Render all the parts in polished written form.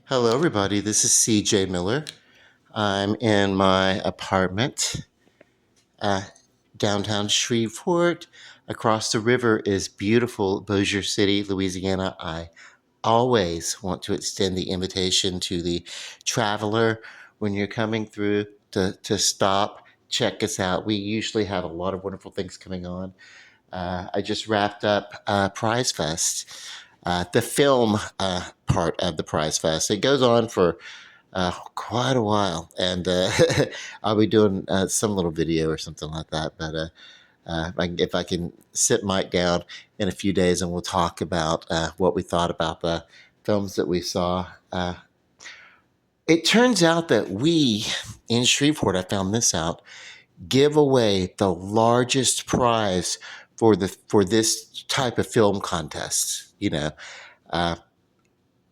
Hello, everybody. This is CJ Miller. I'm in my apartment, uh, downtown Shreveport. Across the river is beautiful Bossier City, Louisiana. I always want to extend the invitation to the traveler when you're coming through to stop, check us out. We usually have a lot of wonderful things coming on. I just wrapped up Prize Fest, the film part of the Prize Fest. It goes on for quite a while, and I'll be doing some little video or something like that. But if I can sit Mike down in a few days, and we'll talk about what we thought about the films that we saw. It turns out that we in Shreveport, I found this out, give away the largest prize for this type of film contest. Uh,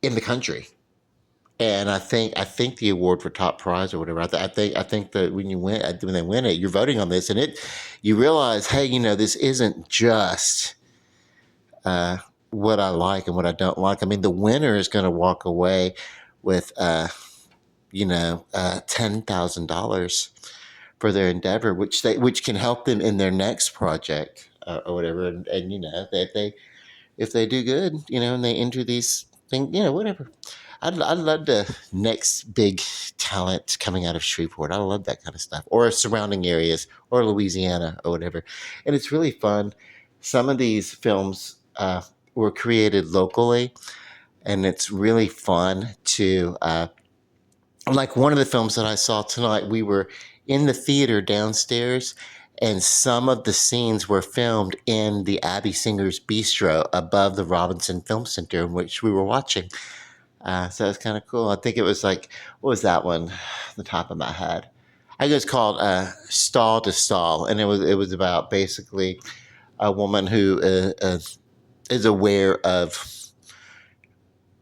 in the country. And I think the award for top prize or whatever. I think that when they win it, you're voting on this, and you realize, hey, this isn't just uh, what I like and what I don't like. I mean, the winner is going to walk away with $10,000 for their endeavor, which can help them in their next project or whatever. And if they do good, and they enter these things, whatever. I'd love the next big talent coming out of Shreveport. I love that kind of stuff, or surrounding areas, or Louisiana, or whatever. And it's really fun. Some of these films were created locally, and it's really fun to like one of the films that I saw tonight. We were in the theater downstairs, and some of the scenes were filmed in the Abby Singer's Bistro above the Robinson Film Center, in which we were watching. So it's kind of cool. I think it was like, what was that one? The top of my head. I think it was called Stall to Stall, and it was about basically a woman who is aware of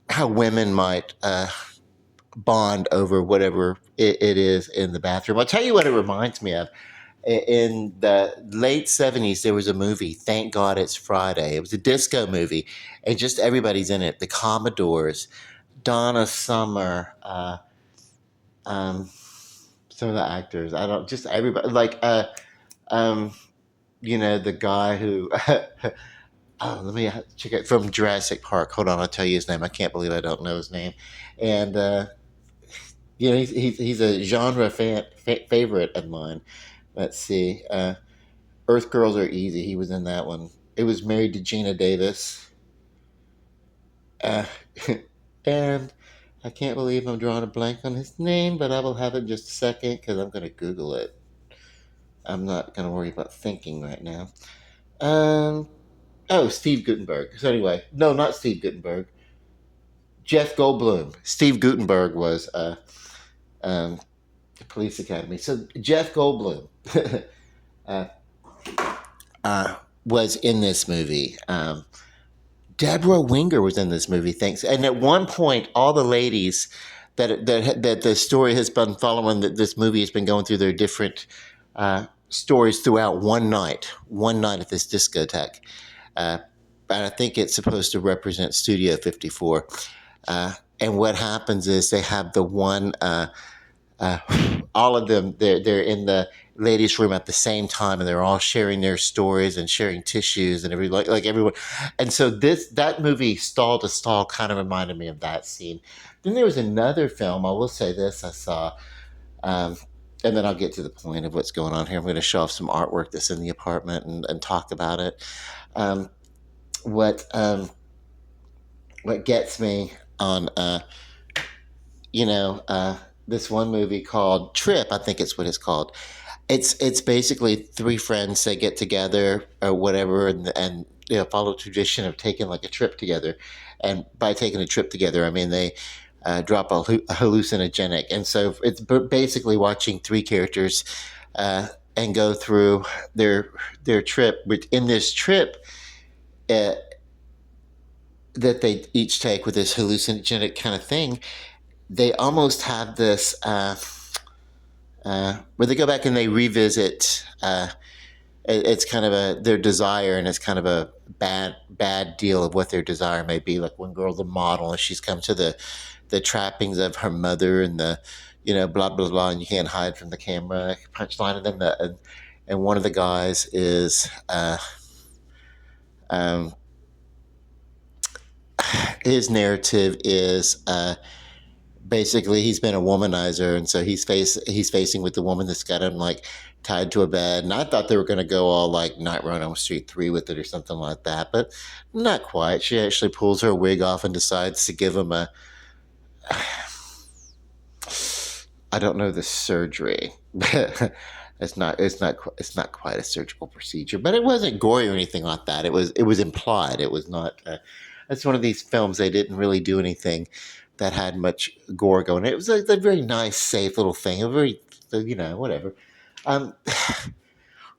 how women might bond over whatever it is in the bathroom. I'll tell you what it reminds me of. In the late 70s, there was a movie, Thank God It's Friday. It was a disco movie, and just everybody's in it. The Commodores, Donna Summer, um, some of the actors. I don't just everybody like um, the guy who. Oh, let me check it from Jurassic Park. Hold on, I'll tell you his name. I can't believe I don't know his name. And he's a genre favorite of mine. Let's see. Earth Girls Are Easy. He was in that one. It was married to Gina Davis. Uh, and I can't believe I'm drawing a blank on his name, but I will have it in just a second because I'm going to Google it. I'm not going to worry about thinking right now. Um, oh, Steve Gutenberg. So anyway, no, not Steve Gutenberg. Jeff Goldblum. Steve Gutenberg was um, the Police Academy. So Jeff Goldblum uh, was in this movie. Deborah Winger was in this movie. Thanks. And at one point, all the ladies that the story has been following, that this movie has been going through their different stories throughout one night at this discotheque. Uh, and I think it's supposed to represent Studio 54. And what happens is they have the one uh, all of them they're in the ladies room at the same time, and they're all sharing their stories and sharing tissues and every like everyone. And so that movie Stall to Stall kind of reminded me of that scene. Then there was another film, I will say this, I saw, um, and then I'll get to the point of what's going on here. I'm going to show off some artwork that's in the apartment and talk about it. um, what um, what gets me on you know this one movie called Trip, I think it's what it's called. It's basically three friends that get together or whatever, and follow tradition of taking like a trip together. And by taking a trip together, I mean they drop a hallucinogenic, and so it's basically watching three characters and go through their trip. But in this trip uh, that they each take with this hallucinogenic kind of thing, they almost have this. Where they go back and they revisit. It's kind of their desire, and it's kind of a bad deal of what their desire may be. Like one girl's a model and she's come to the trappings of her mother and the blah blah blah, and you can't hide from the camera punchline. And then and one of the guys is um, his narrative is basically he's been a womanizer, and so he's facing with the woman that's got him like tied to a bed. And I thought they were going to go all like Nightmare on Elm Street 3 with it or something like that, but not quite. She actually pulls her wig off and decides to give him a, I don't know, the surgery. It's not quite a surgical procedure, but it wasn't gory or anything like that. It was implied. It was not. It's one of these films they didn't really do anything that had much gore going. It was a very nice, safe little thing. A very whatever. Um,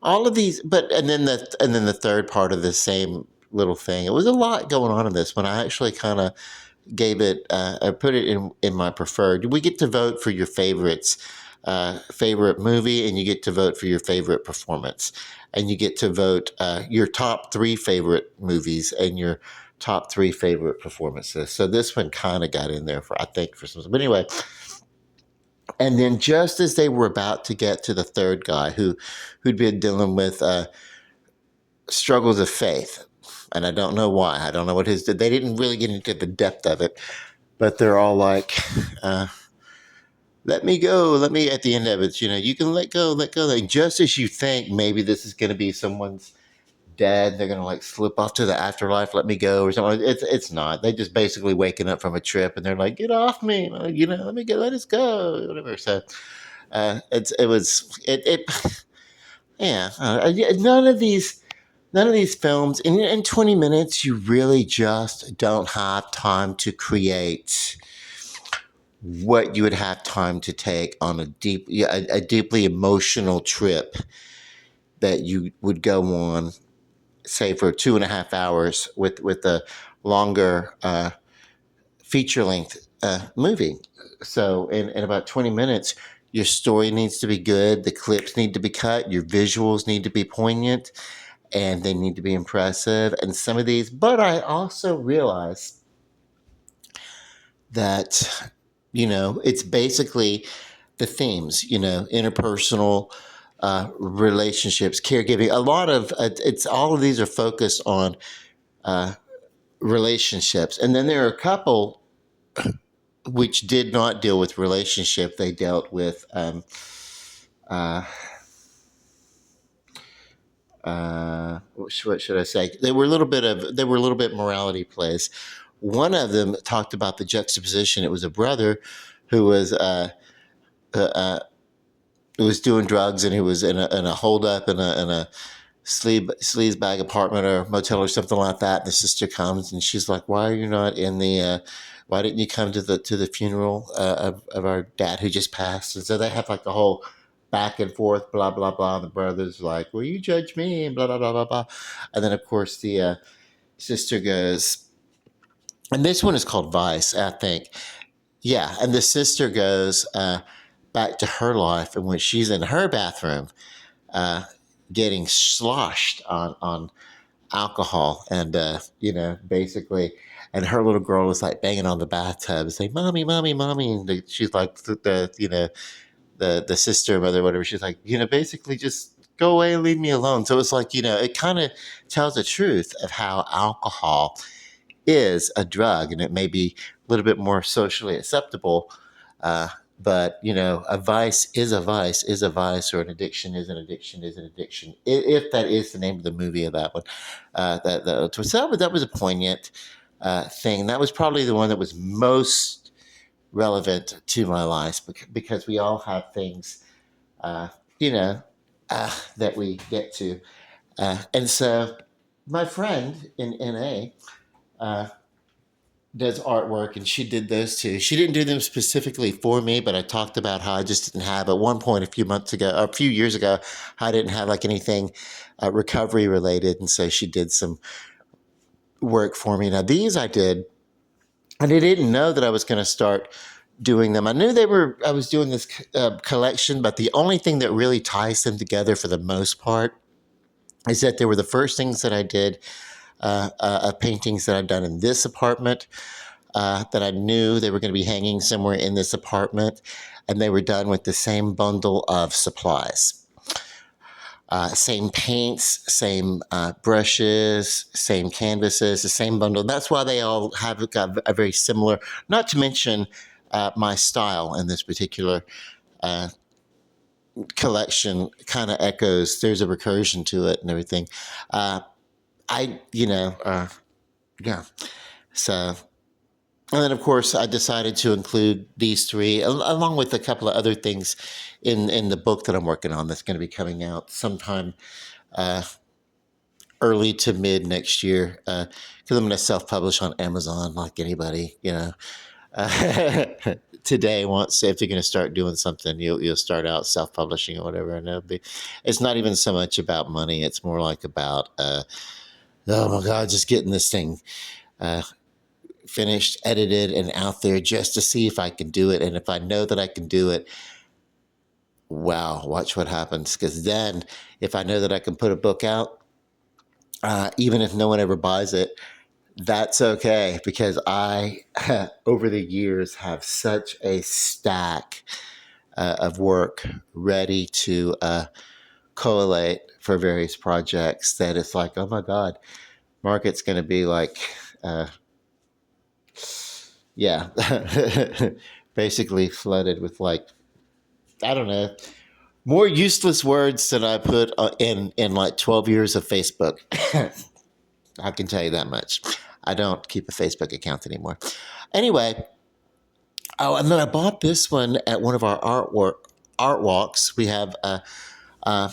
all of these, but and then the third part of the same little thing. It was a lot going on in this one. I actually kind of gave it. I put it in my preferred. We get to vote for your favorite movie, and you get to vote for your favorite performance, and you get to vote your top three favorite movies and your top three favorite performances. So this one kind of got in there for, I think, for some. But anyway, and then just as they were about to get to the third guy who'd been dealing with struggles of faith, and I don't know why. I don't know what his. They didn't really get into the depth of it, but they're all like. Let me go. Let me, at the end of it, you can let go, let go. Like, just as you think maybe this is going to be someone's dead, they're going to like slip off to the afterlife, let me go or something. It's not. They just basically waking up from a trip and they're like, get off me, let me go, let us go, whatever. So yeah. None of these films in 20 minutes, you really just don't have time to create what you would have time to take on a deeply emotional trip that you would go on, say, for 2.5 hours with a longer feature length movie. So in about 20 minutes, your story needs to be good, the clips need to be cut, your visuals need to be poignant, and they need to be impressive. And some of these, but I also realize that it's basically the themes, interpersonal relationships, caregiving. A lot of it's all of these are focused on relationships, and then there are a couple which did not deal with relationship. They dealt with uh, what should I say? They were a little bit morality plays. One of them talked about the juxtaposition. It was a brother who uh, uh, was doing drugs, and he was in a holdup in a sleaze bag apartment or motel or something like that. And the sister comes and she's like, "Why are you not in the? Why didn't you come to the funeral of our dad who just passed?" And so they have like a whole back and forth, blah blah blah. And the brother's like, "Well, you judge me," and blah blah blah blah blah. And then of course the sister goes, and this one is called Vice, I think. Yeah, and the sister goes back to her life, and when she's in her bathroom, uh, getting sloshed on alcohol, and basically, and her little girl is like banging on the bathtub, saying, "Mommy, mommy, mommy," and she's like the sister, mother, whatever. She's like, basically just go away and leave me alone. So it's like it kind of tells the truth of how alcohol is a drug, and it may be a little bit more socially acceptable. Uh, but a vice is a vice is a vice, or an addiction is an addiction is an addiction. If that is the name of the movie of that one, so that was a poignant thing. That was probably the one that was most relevant to my life, because we all have things, uh, you know, that we get to, and so my friend in NA uh, does artwork, and she did those two. She didn't do them specifically for me, but I talked about how I just didn't have, at one point a few years ago, I didn't have like anything recovery related, and so she did some work for me. Now these I did, and I didn't know that I was going to start doing them. I knew I was doing this collection, but the only thing that really ties them together for the most part is that they were the first things that I did paintings that I've done in this apartment that I knew they were going to be hanging somewhere in this apartment, and they were done with the same bundle of supplies. Same paints, same brushes, same canvases, the same bundle. That's why they all have got a very similar, not to mention my style in this particular uh, collection kind of echoes, there's a recursion to it and everything. Uh, yeah. So, and then, of course, I decided to include these three, along with a couple of other things in the book that I'm working on that's going to be coming out sometime uh, early to mid next year. Because I'm going to self-publish on Amazon, like anybody, Uh, today, once if you're going to start doing something, you'll start out self-publishing or whatever, and it's not even so much about money. It's more like about oh my god, just getting this thing uh, finished, edited, and out there just to see if I can do it. And if I know that I can do it, wow, watch what happens. Because then, if I know that I can put a book out, even if no one ever buys it, that's okay, because I, over the years, have such a stack of work ready to collate for various projects that it's like, oh my God, market's going to be like, uh, yeah, basically flooded with like, I don't know, more useless words than I put in like 12 years of Facebook. I can tell you that much. I don't keep a Facebook account anymore. Anyway, oh, and then I bought this one at one of our art walks. We have uh,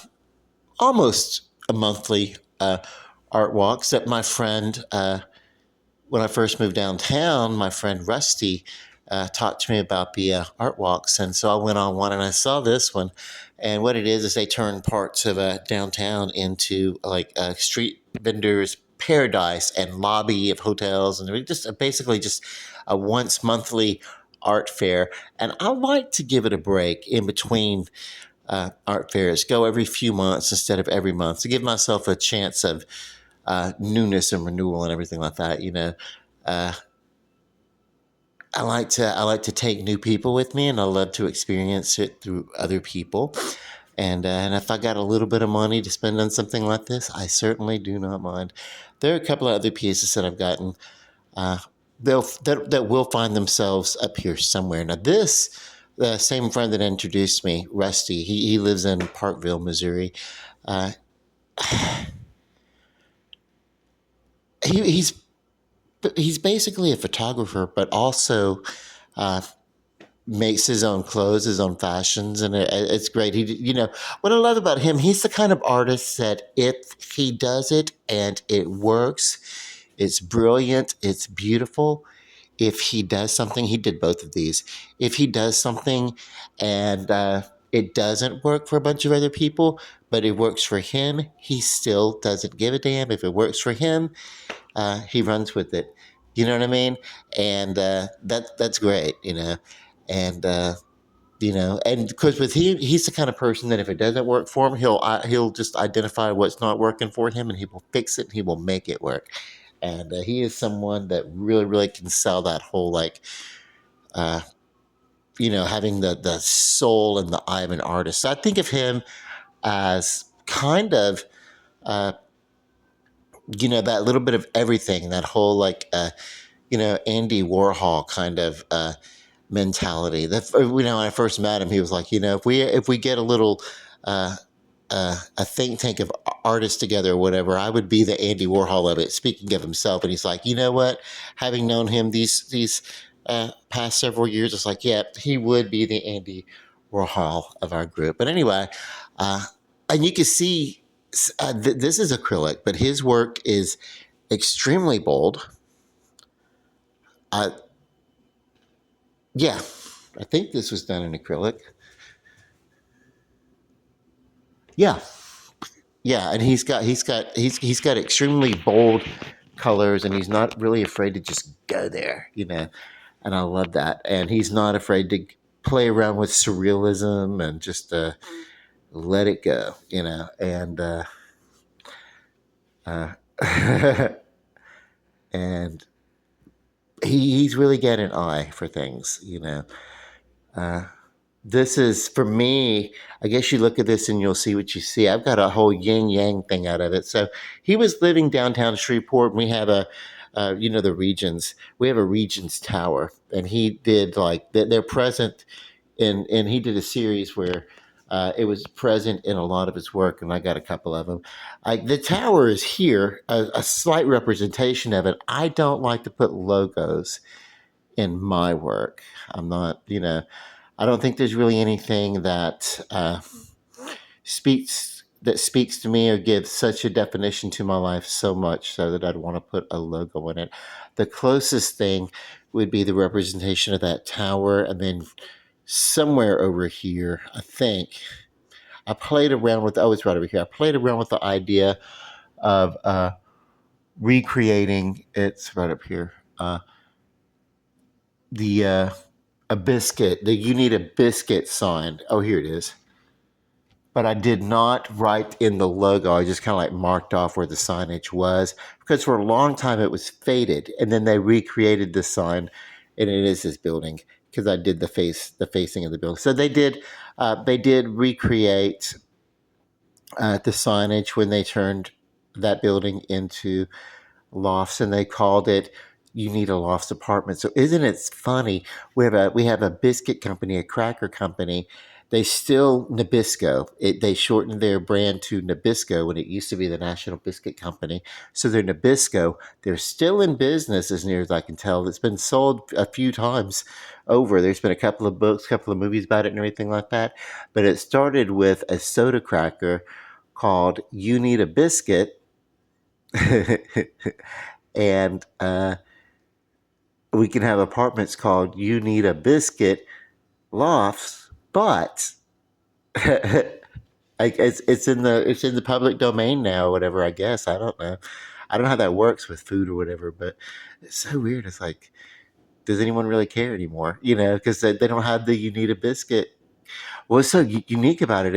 almost a monthly art walks that my friend, when I first moved downtown, my friend Rusty talked to me about the art walks. And so I went on one and I saw this one. And what it is they turn parts of downtown into like street vendors paradise and lobby of hotels, and just basically just a once monthly art fair. And I like to give it a break in between art fairs, go every few months instead of every month, to give myself a chance of newness and renewal and everything like that. Uh, I like to take new people with me, and I love to experience it through other people. And if I got a little bit of money to spend on something like this, I certainly do not mind. There are a couple of other pieces that I've gotten. Uh, that will find themselves up here somewhere. Now, this the same friend that introduced me, Rusty. He lives in Parkville, Missouri. Uh, he, he's basically a photographer, but also uh, makes his own clothes, his own fashions, and it's great. What I love about him, he's the kind of artist that if he does it and it works, it's brilliant, it's beautiful. If he does something, he did both of these. If he does something and it doesn't work for a bunch of other people, but it works for him, he still doesn't give a damn. If it works for him, he runs with it. You know what I mean? And that's great. And and because with him, he's the kind of person that if it doesn't work for him, he'll just identify what's not working for him, and he will fix it, and he will make it work. And he is someone that really, really can sell that whole like, uh, having the soul and the eye of an artist. So I think of him as kind of, uh, that little bit of everything, that whole like, Andy Warhol kind of mentality. That when I first met him, he was like, if we get a little a think tank of artists together or whatever, I would be the Andy Warhol of it. Speaking of himself, and he's like, you know what? Having known him these past several years, it's like, yeah, he would be the Andy Warhol of our group. But anyway, and you can see this is acrylic, but his work is extremely bold. Uh, yeah, I think this was done in acrylic. Yeah, yeah, and he's got extremely bold colors, and he's not really afraid to just go there, And I love that, and he's not afraid to play around with surrealism and just let it go, And uh, and he's really got an eye for things, Uh, this is for me. I guess you look at this and you'll see what you see. I've got a whole yin yang thing out of it. So he was living downtown Shreveport, and we have the Regions. We have a Regions Tower, and he did like they're present and he did a series where it was present in a lot of his work, and I got a couple of them. The tower is here, a slight representation of it. I don't like to put logos in my work. I'm not, I don't think there's really anything that speaks to me or gives such a definition to my life so much so that I'd want to put a logo in it. The closest thing would be the representation of that tower, and then somewhere over here, I think I played around with. Oh, it's right over here. I played around with the idea of recreating. It's right up here. The a biscuit. The "You Need a Biscuit" sign. Oh, here it is. But I did not write in the logo. I just kind of like marked off where the signage was, because for a long time it was faded, and then they recreated the sign, and it is this building because I did the facing of the building. So they did recreate the signage when they turned that building into lofts, and they called it "You Need a Lofts Apartment." So isn't it funny? We have a biscuit company, a cracker company. They still Nabisco. They shortened their brand to Nabisco when it used to be the National Biscuit Company. So they're Nabisco. They're still in business, as near as I can tell. It's been sold a few times over. There's been a couple of books, a couple of movies about it, and everything like that. But it started with a soda cracker called "You Need a Biscuit." And we can have apartments called "You Need a Biscuit" lofts, but it's in the public domain now, or whatever. I guess I don't know. I don't know how that works with food or whatever, but it's so weird. It's like, does anyone really care anymore? Because they don't have the "You Need a Biscuit." What's so unique about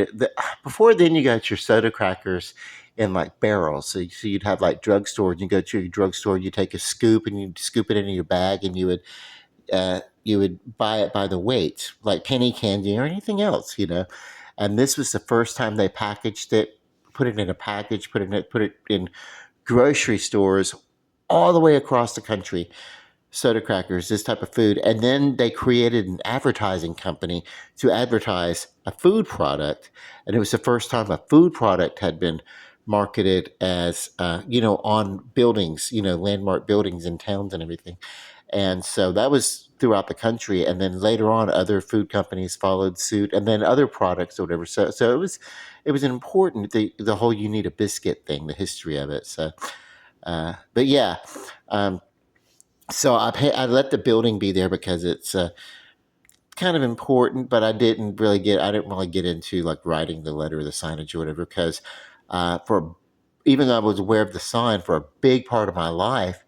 before then, you got your soda crackers in like barrels. So you'd have like drugstores. You go to your drugstore, you take a scoop and you scoop it into your bag, and you would buy it by the weight, like penny candy or anything else. And this was the first time they packaged it, put it in a package, put it in grocery stores all the way across the country. Soda crackers, this type of food. And then they created an advertising company to advertise a food product. And it was the first time a food product had been marketed as, on buildings, landmark buildings in towns and everything. And so that was throughout the country. And then later on, other food companies followed suit, and then other products or whatever. So it was an important, the whole "You Need a Biscuit" thing, the history of it. So, but yeah, so I let the building be there because it's kind of important, but I didn't really get into like writing the letter or the signage or whatever, because for even though I was aware of the sign, for a big part of my life,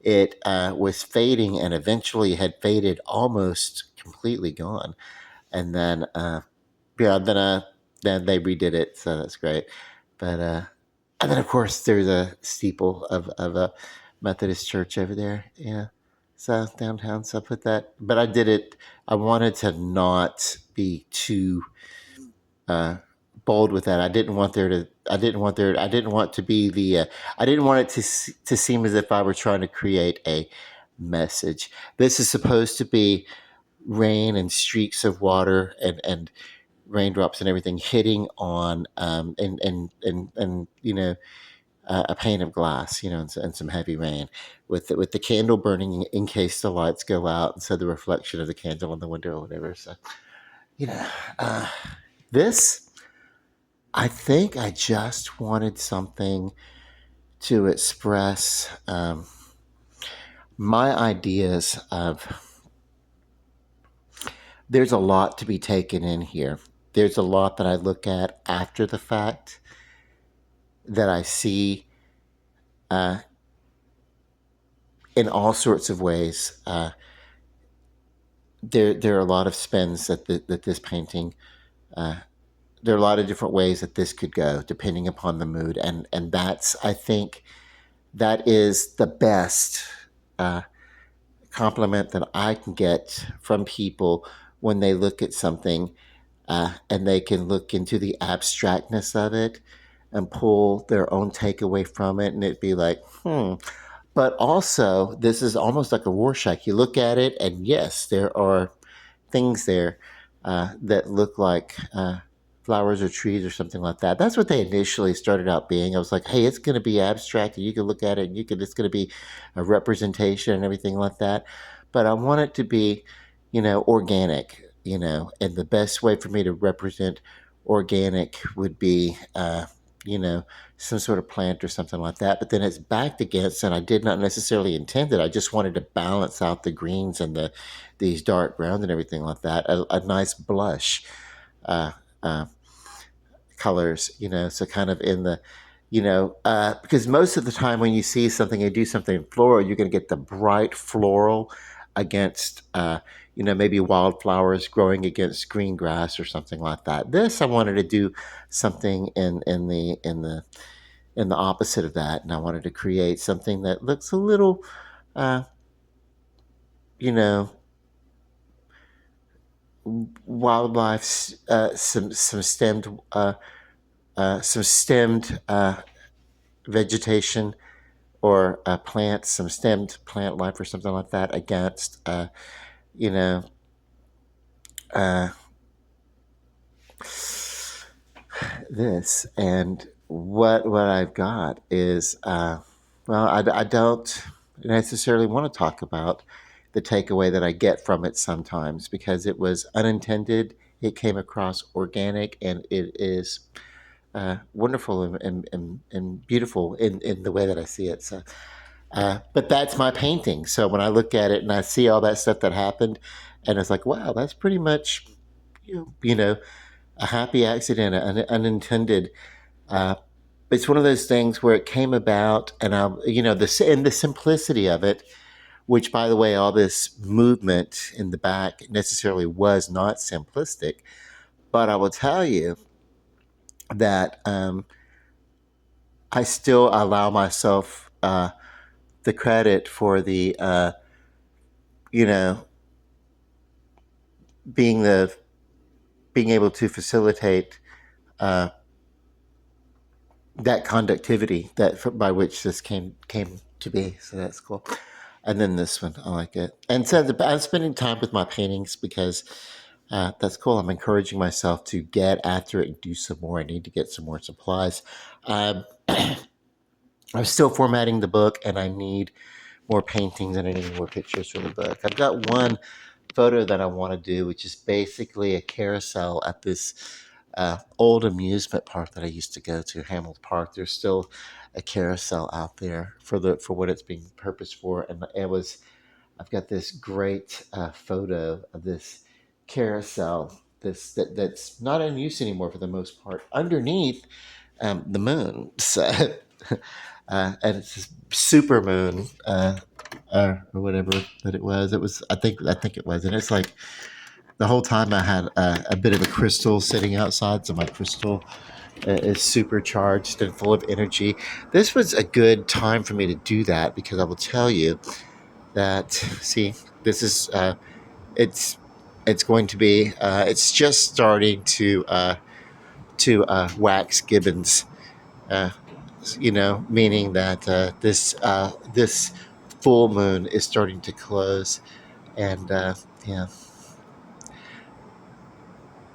it was fading, and eventually had faded almost completely gone. And then yeah, then they redid it, so that's great. But and then of course there's a steeple of a Methodist church over there. Yeah. So downtown. So I put that, but I did it. I wanted to not be too uh, bold with that. I didn't want there to. I didn't want there. I didn't want to be the. I didn't want it to seem as if I were trying to create a message. This is supposed to be rain and streaks of water and raindrops and everything hitting on and a pane of glass, and some heavy rain, with the candle burning in case the lights go out, and so the reflection of the candle in the window or whatever. So, you know, uh, this, I think I just wanted something to express my ideas of. There's a lot to be taken in here. There's a lot that I look at after the fact that I see uh, in all sorts of ways. There are a lot of spins that this painting. Uh, there are a lot of different ways that this could go, depending upon the mood, and that's, I think, that is the best uh, compliment that I can get from people when they look at something and they can look into the abstractness of it and pull their own takeaway from it, and it'd be like, hmm. But also, this is almost like a Rorschach. You look at it, and yes, there are things there that look like flowers or trees or something like that. That's what they initially started out being. I was like, hey, it's going to be abstract, and you can look at it, and it's going to be a representation and everything like that. But I want it to be, organic. And the best way for me to represent organic would be, you know, some sort of plant or something like that. But then it's backed against, and I did not necessarily intend it. I just wanted to balance out the greens and these dark browns and everything like that. A nice blush uh, uh, colors, so kind of in the, because most of the time when you see something and do something floral, you're going to get the bright floral against, maybe wildflowers growing against green grass or something like that. This I wanted to do something in the opposite of that, and I wanted to create something that looks a little, uh, you know, wildlife, some stemmed vegetation or plants, some stemmed plant life or something like that against, you know, uh, this. And what I've got is, well, I don't necessarily want to talk about the takeaway that I get from it sometimes because it was unintended. It came across organic, and it is wonderful and beautiful in the way that I see it. So, but that's my painting. So when I look at it and I see all that stuff that happened, and it's like, wow, that's pretty much, a happy accident, an unintended. Uh, it's one of those things where it came about, and the simplicity of it. Which, by the way, all this movement in the back necessarily was not simplistic. But I will tell you that I still allow myself the credit for the, you know, being the being able to facilitate uh, that conductivity by which this came to be. So that's cool. And then this one, I like it. And so I'm spending time with my paintings because that's cool. I'm encouraging myself to get after it and do some more. I need to get some more supplies. Um, I'm still formatting the book, and I need more paintings and I need more pictures for the book. I've got one photo that I want to do, which is basically a carousel at this old amusement park that I used to go to, Hamilton Park. There's still a carousel out there for what it's being purposed for, and I've got this great photo of this carousel that's not in use anymore for the most part underneath the moon. So, and it's this super moon. Or whatever that it was. It was, I think it was, and it's like the whole time I had a bit of a crystal sitting outside, so my crystal is supercharged and full of energy. This was a good time for me to do that because I will tell you that. See, this is it's going to be it's just starting to wax gibbons. Uh, meaning that this full moon is starting to close, and yeah.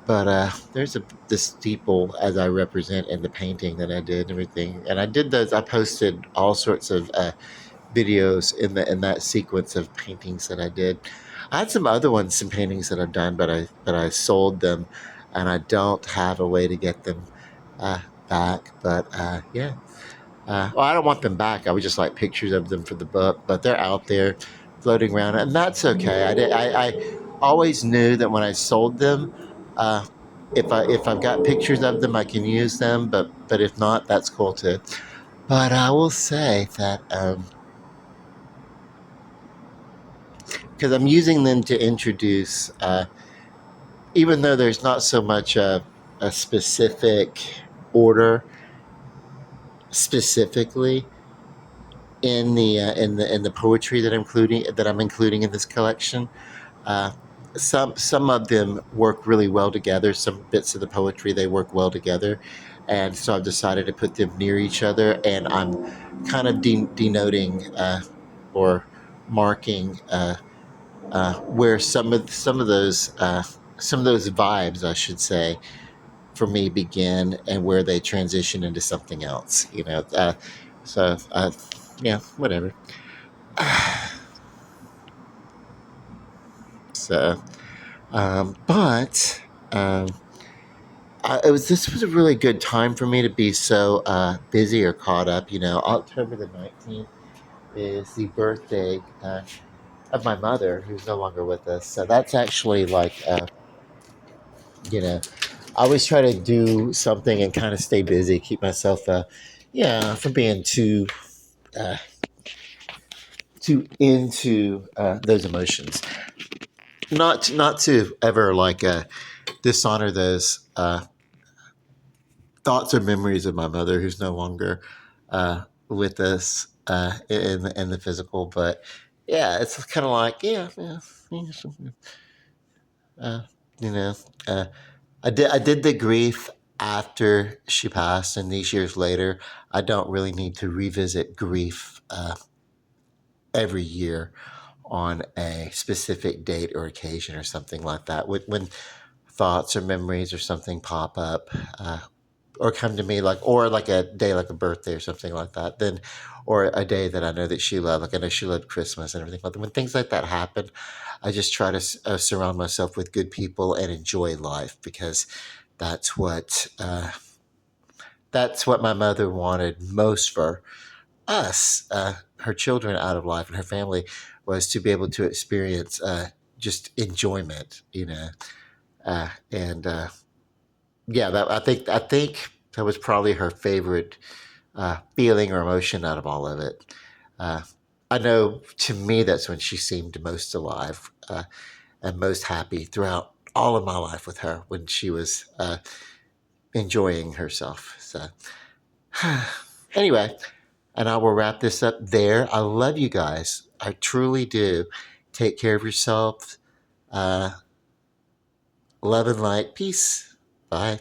But there's this steeple as I represent in the painting that I did and everything, and I did those. I posted all sorts of videos in that sequence of paintings that I did. I had some other ones, some paintings that I've done, but I sold them, and I don't have a way to get them uh, back. But yeah. Well, I don't want them back. I would just like pictures of them for the book, but they're out there floating around, and that's okay. I always knew that when I sold them, uh, if I've got pictures of them, I can use them. But if not, that's cool too. But I will say that because I'm using them to introduce, even though there's not so much a specific order specifically, in the poetry that I'm including in this collection. Uh, some of them work really well together. Some bits of the poetry they work well together, and so I've decided to put them near each other. And I'm kind of denoting or marking where some of those vibes, I should say, for me begin and where they transition into something else. So yeah, whatever. So, but it was this was a really good time for me to be so busy or caught up. October the 19th is the birthday of my mother, who's no longer with us. So that's actually like, you know, I always try to do something and kind of stay busy, keep myself, from being uh, too into those emotions. Not to ever like dishonor those thoughts or memories of my mother, who's no longer with us in the physical. But yeah, it's kind of like, uh, you know, uh, I did the grief after she passed, and these years later, I don't really need to revisit grief every year on a specific date or occasion or something like that. When thoughts or memories or something pop up, or come to me, or like a day like a birthday or something like that, then, or a day that I know that she loved, like I know she loved Christmas and everything like that. When things like that happen, I just try to surround myself with good people and enjoy life, because that's what uh, that's what my mother wanted most for us, her children out of life, and her family, was to be able to experience just enjoyment, and yeah, that I think that was probably her favorite feeling or emotion out of all of it. Uh, I know, to me, that's when she seemed most alive and most happy throughout all of my life with her, when she was enjoying herself. So, anyway, and I will wrap this up there. I love you guys. I truly do. Take care of yourself. Uh, love and light. Peace. Bye.